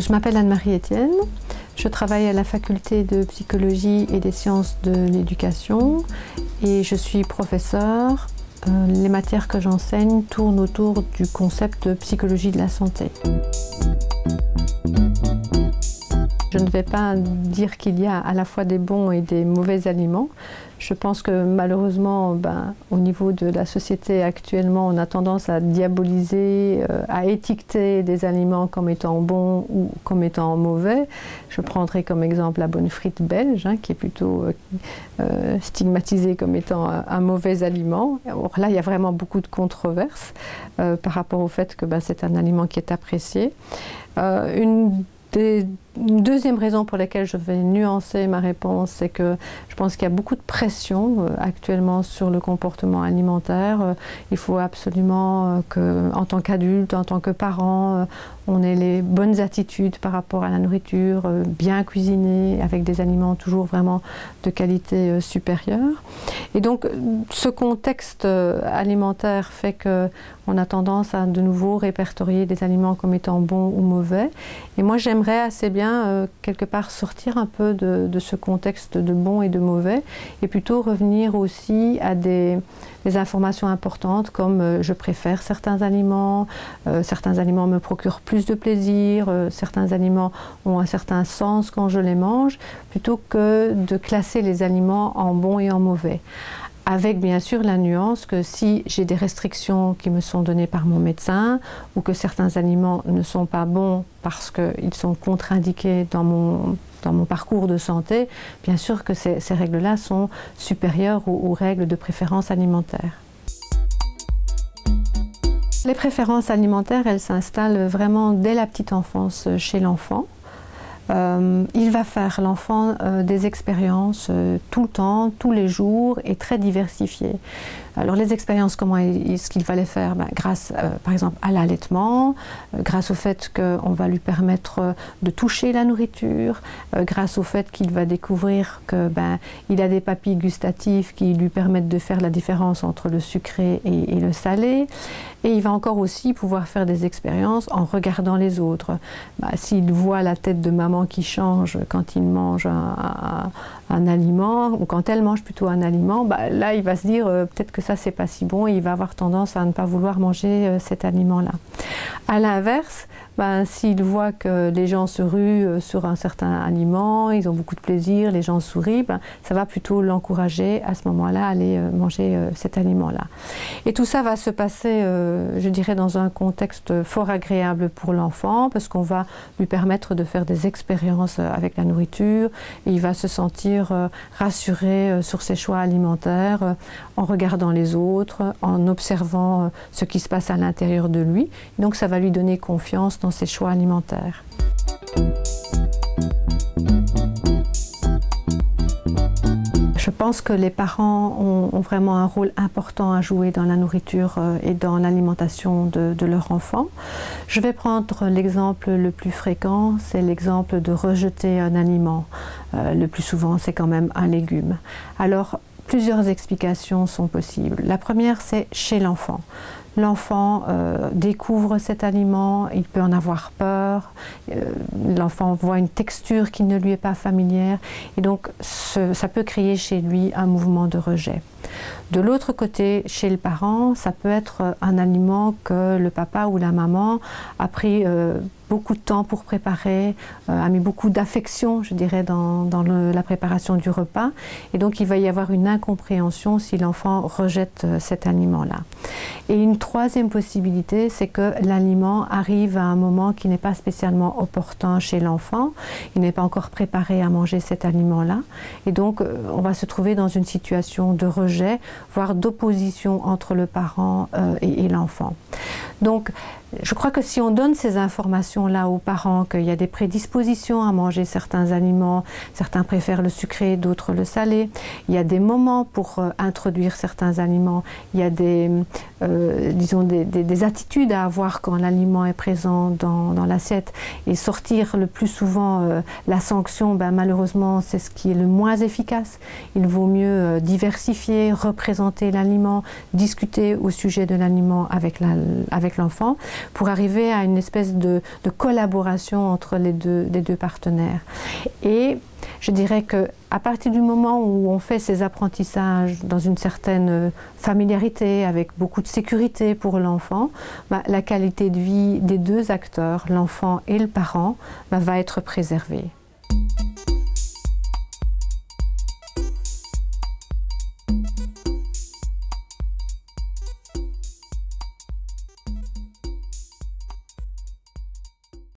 Je m'appelle Anne-Marie Etienne, je travaille à la faculté de psychologie et des sciences de l'éducation et je suis professeure. Les matières que j'enseigne tournent autour du concept de psychologie de la santé. Je ne vais pas dire qu'il y a à la fois des bons et des mauvais aliments. Je pense que malheureusement, au niveau de la société actuellement, on a tendance à diaboliser, à étiqueter des aliments comme étant bons ou comme étant mauvais. Je prendrai comme exemple la bonne frite belge, qui est plutôt stigmatisée comme étant un mauvais aliment. Or là, il y a vraiment beaucoup de controverses par rapport au fait que c'est un aliment qui est apprécié. Une deuxième raison pour laquelle je vais nuancer ma réponse, c'est que je pense qu'il y a beaucoup de pression actuellement sur le comportement alimentaire. Il faut absolument qu'en tant qu'adulte, en tant que parent, on ait les bonnes attitudes par rapport à la nourriture, bien cuisinée, avec des aliments toujours vraiment de qualité supérieure. Et donc ce contexte alimentaire fait qu'on a tendance à de nouveau répertorier des aliments comme étant bons ou mauvais. Et moi j'aimerais assez bien quelque part sortir un peu de ce contexte de bon et de mauvais et plutôt revenir aussi à des informations importantes comme je préfère certains aliments me procurent plus de plaisir, certains aliments ont un certain sens quand je les mange, plutôt que de classer les aliments en bons et en mauvais. Avec bien sûr la nuance que si j'ai des restrictions qui me sont données par mon médecin ou que certains aliments ne sont pas bons parce qu'ils sont contre-indiqués dans mon parcours de santé, bien sûr que ces règles-là sont supérieures aux règles de préférence alimentaire. Les préférences alimentaires, elles s'installent vraiment dès la petite enfance chez l'enfant. Il va faire l'enfant des expériences tout le temps, tous les jours et très diversifiées. Alors les expériences, comment est-ce qu'il va les faire? Grâce par exemple à l'allaitement, grâce au fait qu'on va lui permettre de toucher la nourriture, grâce au fait qu'il va découvrir qu'il a des papilles gustatives qui lui permettent de faire la différence entre le sucré et le salé. Et il va encore aussi pouvoir faire des expériences en regardant les autres. S'il voit la tête de maman qui change quand il mange un aliment, ou quand elle mange plutôt un aliment, là il va se dire peut-être que ça c'est pas si bon et il va avoir tendance à ne pas vouloir manger cet aliment-là. À l'inverse, s'il voit que les gens se ruent sur un certain aliment, ils ont beaucoup de plaisir, les gens sourient, ça va plutôt l'encourager à ce moment-là à aller manger cet aliment-là. Et tout ça va se passer, je dirais, dans un contexte fort agréable pour l'enfant, parce qu'on va lui permettre de faire des expériences avec la nourriture, et il va se sentir rassuré sur ses choix alimentaires en regardant les autres, en observant ce qui se passe à l'intérieur de lui. Donc ça va lui donner confiance dans ses choix alimentaires. Je pense que les parents ont vraiment un rôle important à jouer dans la nourriture et dans l'alimentation de leur enfant. Je vais prendre l'exemple le plus fréquent, c'est l'exemple de rejeter un aliment. Le plus souvent, c'est quand même un légume. Alors, plusieurs explications sont possibles. La première, c'est chez l'enfant. L'enfant découvre cet aliment, il peut en avoir peur, l'enfant voit une texture qui ne lui est pas familière et donc ça peut créer chez lui un mouvement de rejet. De l'autre côté, chez le parent, ça peut être un aliment que le papa ou la maman a pris beaucoup de temps pour préparer, a mis beaucoup d'affection, je dirais, dans la préparation du repas. Et donc, il va y avoir une incompréhension si l'enfant rejette cet aliment-là. Et une troisième possibilité, c'est que l'aliment arrive à un moment qui n'est pas spécialement opportun chez l'enfant. Il n'est pas encore préparé à manger cet aliment-là. Et donc, on va se trouver dans une situation de rejet, voire d'opposition entre le parent et l'enfant. Donc, je crois que si on donne ces informations-là aux parents, qu'il y a des prédispositions à manger certains aliments, certains préfèrent le sucré, d'autres le salé, il y a des moments pour introduire certains aliments, il y a disons des attitudes à avoir quand l'aliment est présent dans l'assiette et sortir le plus souvent la sanction, malheureusement c'est ce qui est le moins efficace. Il vaut mieux diversifier, représenter l'aliment, discuter au sujet de l'aliment avec l'enfant. pour arriver à une espèce de collaboration entre les deux partenaires. Et je dirais qu'à partir du moment où on fait ces apprentissages dans une certaine familiarité, avec beaucoup de sécurité pour l'enfant, la qualité de vie des deux acteurs, l'enfant et le parent, va être préservée.